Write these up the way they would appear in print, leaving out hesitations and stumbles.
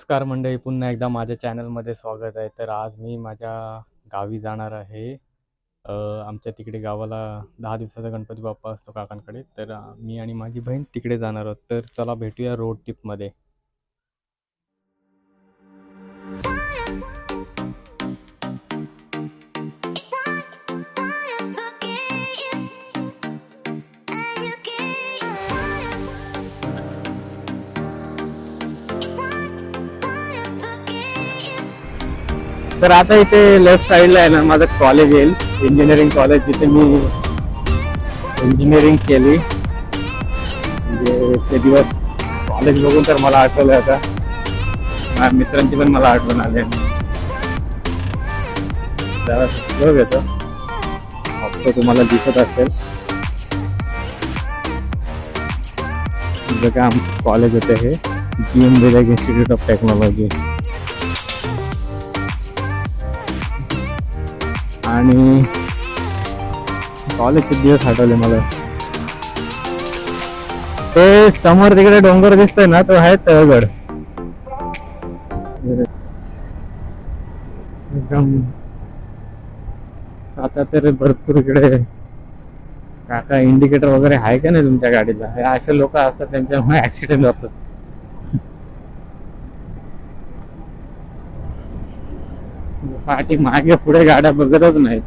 नमस्कार मंडळी, पुन्हा एकदा माझ्या चॅनलमध्ये स्वागत आहे. तर आज मी माझ्या गावी जाणार आहे. आमच्या तिकडे गावाला 10 दिवसाचा गणपती बाप्पा असतो काकांकडे. तर मी आणि माझी बहीण तिकडे जाणार आहोत. तर चला भेटूया रोड ट्रिपमध्ये. तर आता इथे लेफ्ट साईडला आहे ना माझं कॉलेज येईल, इंजिनिअरिंग कॉलेज, जिथे मी इंजिनिअरिंग केली. म्हणजे ते दिवस कॉलेज बघून तर मला आठवलं आता. माझ्या मित्रांची पण मला आठवण आली. जरा स्लो घेतो, ऑप्शन तुम्हाला दिसत असेल. बघा आमचं कॉलेज होतं हे, GM village institute of technology. आणि कॉलेजचे दिवस आठवले मला. ते समोर तिकडे डोंगर दिसतोय ना, तो आहे तळगड. एकदम आता तर भरपूर इकडे काका इंडिकेटर वगैरे आहे का नाही तुमच्या गाडीला? हे असे लोक असतात, त्यांच्यामुळे ऍक्सिडेंट होतात. पाठी मागे पुढे गाड्या बघतच नाहीत,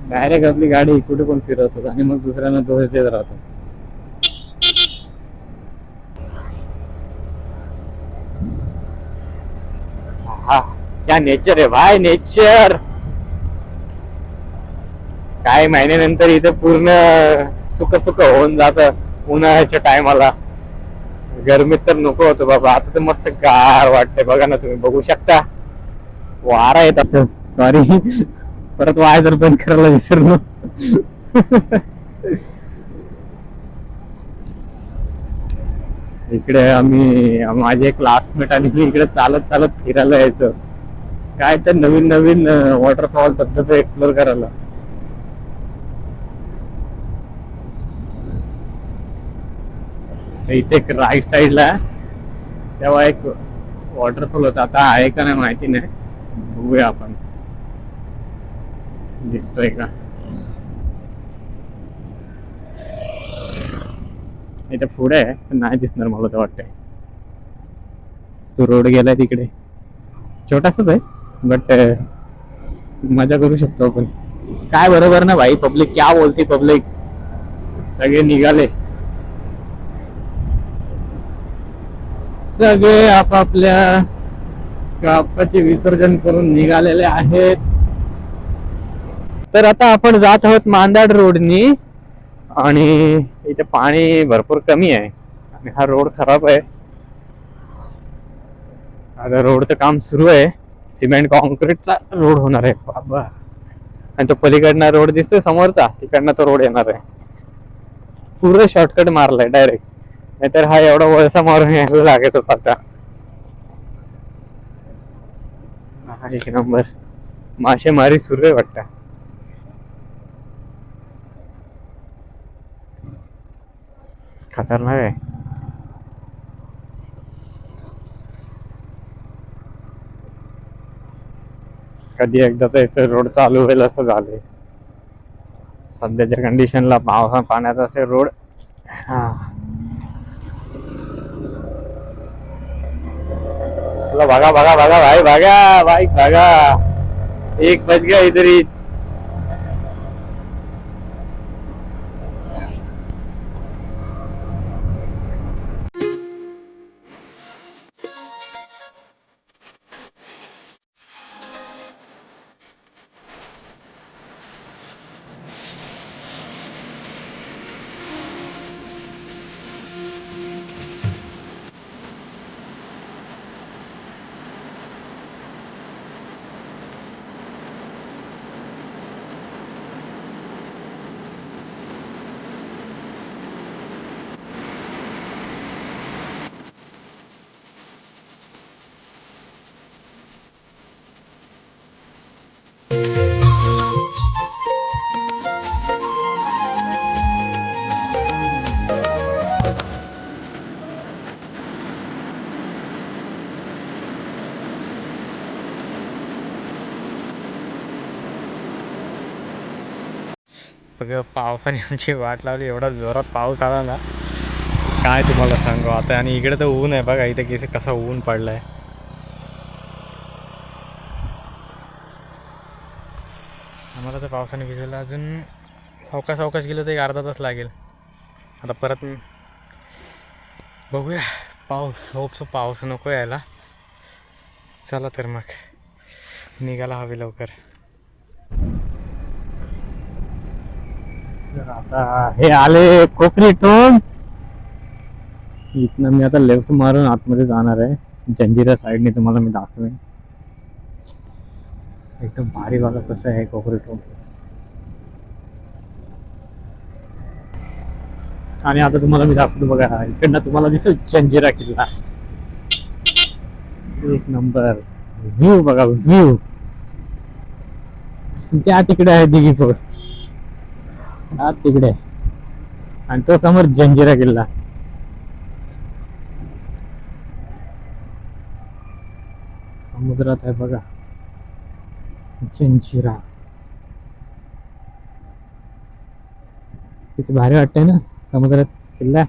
डायरेक्ट आपली गाडी कुठे पण फिरवतात आणि मग दुसऱ्यांना दोष देत राहतो. हा, क्या नेचर आहे भाई, नेचर. काही महिन्यानंतर इथे पूर्ण सुख सुख होऊन जात. उन्हाळ्याच्या टायमाला गरमीत तर नको होतं बाबा. आता तर मस्त गार वाटतंय. बघा ना, तुम्ही बघू शकता वारा येत असेल. सॉरी, परत वाय जर बंद करायला विसरलो. इकडे आम्ही, माझे क्लासमेट आणि मी इकडे चालत चालत फिरायला यायचो. काय तर नवीन नवीन वॉटरफॉल, धबधबे एक्सप्लोर करायला. इथे एक राईट साईडला तेव्हा एक वॉटरफॉल होता. आता आहे का नाही माहिती नाही, बघूया आपण. दिसतोय का? इथे पुढे आहे पण नाही दिसणार मला तर वाटतंय. तो रोड गेलाय तिकडे, छोटासाच आहे बट मजा करू शकतो आपण. काय बरोबर ना भाई, पब्लिक क्या बोलती. पब्लिक सगळे निघाले, सगळे आपापल्या कापाचे विसर्जन करून निघालेले आहेत. तर आता आपण जात आहोत मांदाड रोडनी. आणि इथे पाणी भरपूर कमी आहे आणि हा रोड खराब आहे. आता रोडचं काम सुरू आहे, सिमेंट कॉन्क्रीटचा रोड होणार आहे बाबा. आणि तो पलीकडनं रोड दिसतोय समोरचा, तिकडनं तो रोड येणार आहे. पूर्ण शॉर्टकट मारलाय डायरेक्ट, नाहीतर हा एवढा वळसा मारून यायला लागत होता. आता हा एक नंबर मासेमारी सुरू आहे वाटतं. खतरनाक आहे. कधी एकदा तर इथे रोड चालू होईल असं झालंय सध्याच्या कंडिशनला. पावसा पाण्याचा असे रोड. हा, भागा भागा भागा भाई, भागा बाईक भागा. एक बज गया इधर ही. बघा पावसाने आमची वाट लावली, एवढा जोरात पाऊस आला ना काय तुम्हाला सांगू आता. आणि इकडे तर ऊन आहे बघा, इथे कसा ऊन पडलाय. आम्हाला तर पावसाने भिजवलं, अजून सावकाश गेलो तर एक अर्धा तास लागेल. आता परत बघूया पाऊस, होपसो पाऊस नको यायला. चला तर मग निघायला हवे लवकर. आता हे आले कोकणी टोन. इथनं मी आता लेफ्ट मारून आतमध्ये जाणार आहे. जंजिरा साईडने तुम्हाला मी दाखवेन. एकदम भारी वाला कसं आहे कोकणी टोन. आणि आता तुम्हाला मी दाखवतो बघा, इकडनं तुम्हाला दिसेल जंजिरा किल्ला. एक नंबर व्ह्यू बघा, व्ह्यू. त्या तिकडे आहे दिघी फोर्ट, तिकडे. आणि तो समोर जंजिरा किल्ला. समुद्रात आहे बघा जंजिरा. किती भारी वाटतंय ना समुद्रात किल्ला.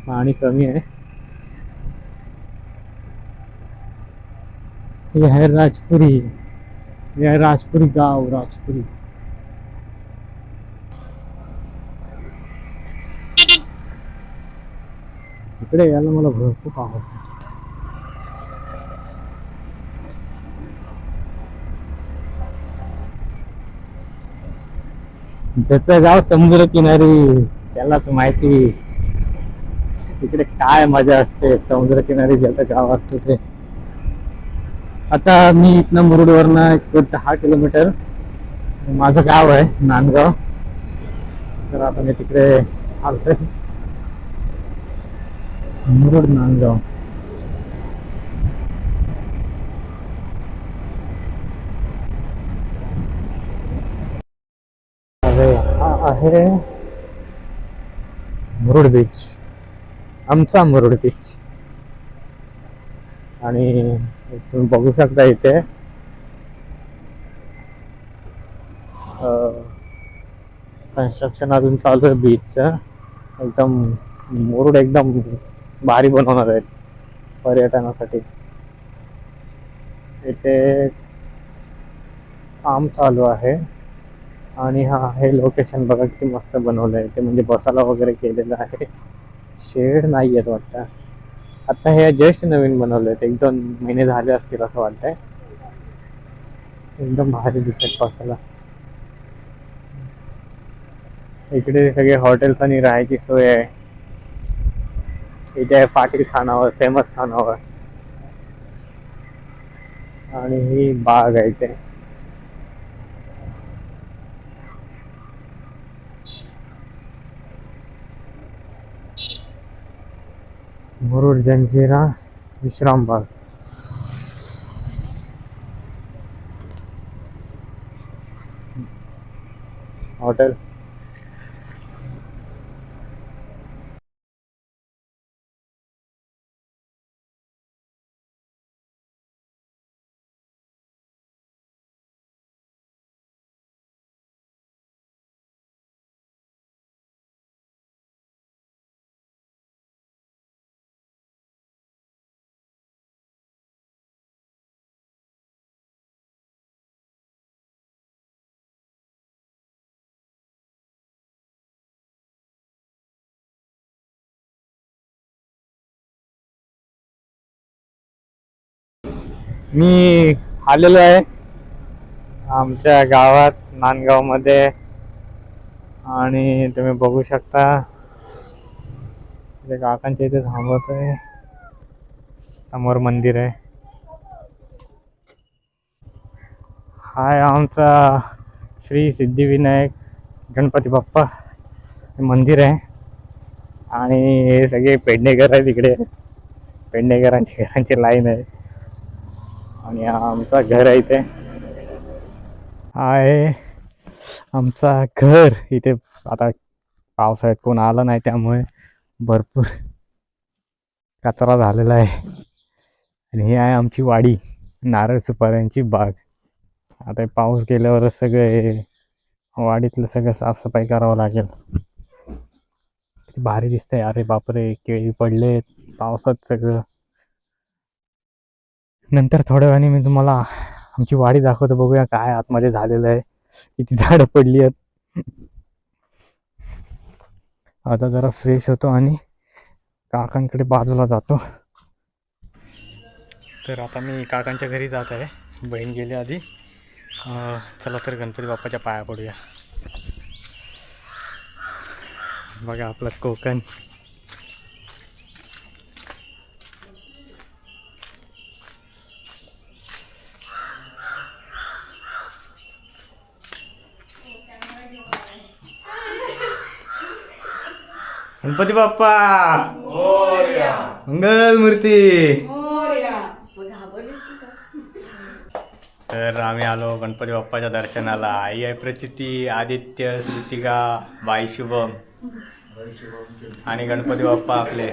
पाणी कमी आहे. ये है राजपुरी, ये है राजपुरी गाव, राजपुरी. इकडे यायला मला खूप आवडतं. ज्याचं गाव समुद्र किनारी त्यालाच माहिती तिकडे काय मजा असते. समुद्र किनारी ज्याचं गाव असतं ते. आता मी इथनं मुरुडवरनं एक 10 किलोमीटर माझं गाव आहे नांदगाव. तर आता मी तिकडे चालतोय, मुरुड नांदगाव. अरे हा आहे मुरुड बीच, आमचा मुरुड बीच. आणि तुम्ही बघू शकता इथे कन्स्ट्रक्शन अजून चालू आहे बीचचं. एकदम मुरुड एकदम भारी बनवणार आहेत पर्यटनासाठी. इथे काम चालू आहे. आणि हा हे लोकेशन बघा किती मस्त बनवलं आहे. ते म्हणजे बसायला वगैरे केलेलं आहे. शेड नाही आहेत वाटतं. आता हे जस्ट नवीन बनवलं आहे, 1-2 महिने झाले असतील असं वाटतंय. एकदम भारी दिसत बसायला. इकडे सगळे हॉटेल्स आणि राहायची सोय आहे. इथे आहे पाटील खानावळ, फेमस खानावळ. आणि ही बाग आहे इथे. मुरुड जंजिरा विश्राम बाग हॉटेल. मी आलेलो आहे आमच्या गावात नांदगाव मध्ये. आणि तुम्ही बघू शकता काकांच्या इथे थांबवतोय. समोर मंदिर आहे. हाय आमचा श्री सिद्धिविनायक गणपती बाप्पा मंदिर आहे. आणि हे सगळे पेडणेकर आहे तिकडे. पेडणेकरांची घरांची लाईन आहे. आणि आमचा घर आहे इथे. आहे आमचा घर इथे. आता पावसाळ्यात कोण आलं नाही त्यामुळे भरपूर कचरा झालेला आहे. आणि ही आहे आमची वाडी, नारळ सुपाऱ्यांची बाग. आता हे पाऊस गेल्यावरच सगळं हे वाडीतलं सगळं साफसफाई करावं लागेल. किती भारी दिसतंय. अरे बापरे, केळी पडलेत पावसात सगळं. नंतर थोड्या वेळाने मी तुम्हाला आमची वाडी दाखवतो. बघूया काय आतमध्ये झालेलं आहे, किती झाडं पडली आहेत. आता जरा फ्रेश होतो आणि काकांकडे बाजूला जातो. तर आता मी काकांच्या घरी जात आहे, बहीण गेली आधी. चला तर गणपती बाप्पाच्या पाया पडूया. बघा आपलं कोकण. गणपती बाप्पा मंगल मूर्ती. तर आम्ही आलो गणपती बाप्पाच्या दर्शनाला. आई आहे प्रचिती, आदित्य, श्रुतिका, बाई शुभम आणि गणपती बाप्पा आपले.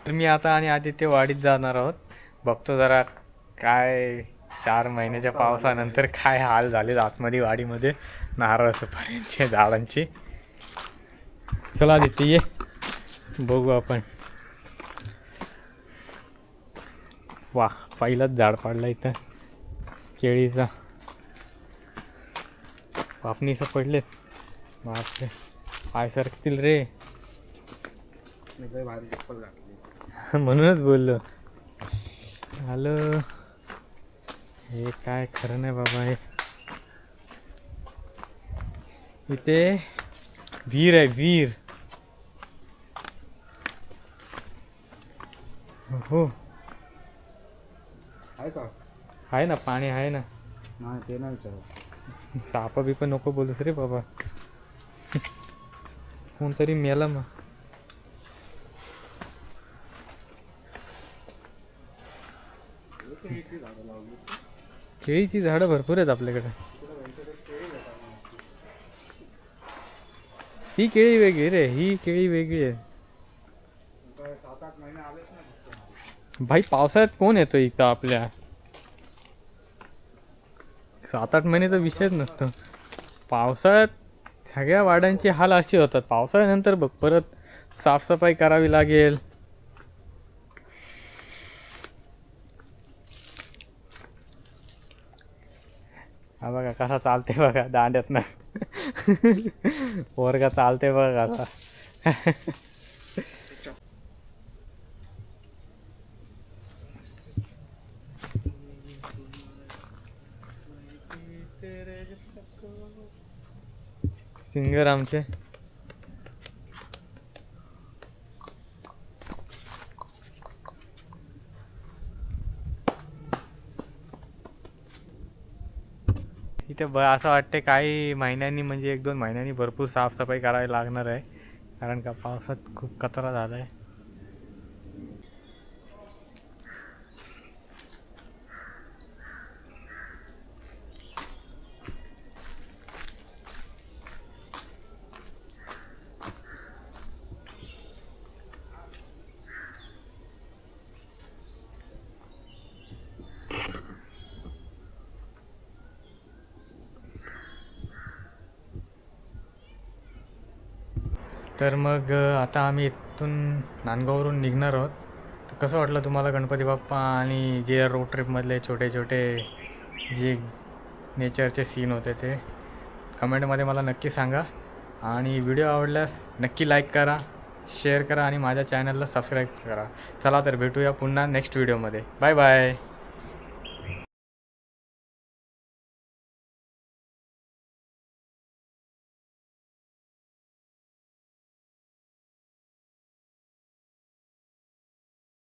तर मी आता आणि आदित्य वाडीत जाणार आहोत. बघतो जरा काय 4 महिन्याच्या पावसानंतर काय हाल झाले आतमध्ये वाडीमध्ये नारळ सुपाऱ्यांच्या झाडांची. चला आदित्य ये, बघू आपण. वा, पहिलाच झाड पाडलं इथं केळीचा. कापणीचं पडलेत. बापरे, पाय सरकतील रे. म्हणूनच बोललो. हॅलो, हे काय खरं नाही बाबा. हे इथे विहीर आहे, विहीर. हो आहे ना, पाणी आहे ना. ते नाही विचार. साप बिप नको बोलूस रे बाबा. कोणतरी मेला मग. केळीची झाडं भरपूर आहेत आपल्याकडे. ही केळी वेगळी रे, ही केळी वेगळी आहे. भाई पावसाळ्यात कोण येतो इथं आपल्या? 7-8 महिने तर विषयच नसतो. पावसाळ्यात सगळ्या वाड्यांची हाल अशी होतात. पावसाळ्यानंतर बघ परत साफसफाई करावी लागेल. हा बघा कसा चालते बघा दांड्यात ना. पोरगा चालते बघा कसा. सिंगर आमचे. इथे असं वाटते काही महिन्यांनी म्हणजे 1-2 महिन्यांनी भरपूर साफसफाई करावी लागणार आहे. कारण का पावसात खूप कचरा झाला आहे. तर मग आता आम्ही इथून नांदगाववरून निघणार आहोत. तर कसं वाटलं तुम्हाला गणपती बाप्पा आणि जे रोड ट्रिपमधले छोटे छोटे जे नेचरचे सीन होते ते कमेंटमध्ये मला नक्की सांगा. आणि व्हिडिओ आवडल्यास नक्की लाईक करा, शेअर करा आणि माझ्या चॅनलला सबस्क्राईब करा. चला तर भेटूया पुन्हा नेक्स्ट व्हिडिओमध्ये. Bye bye.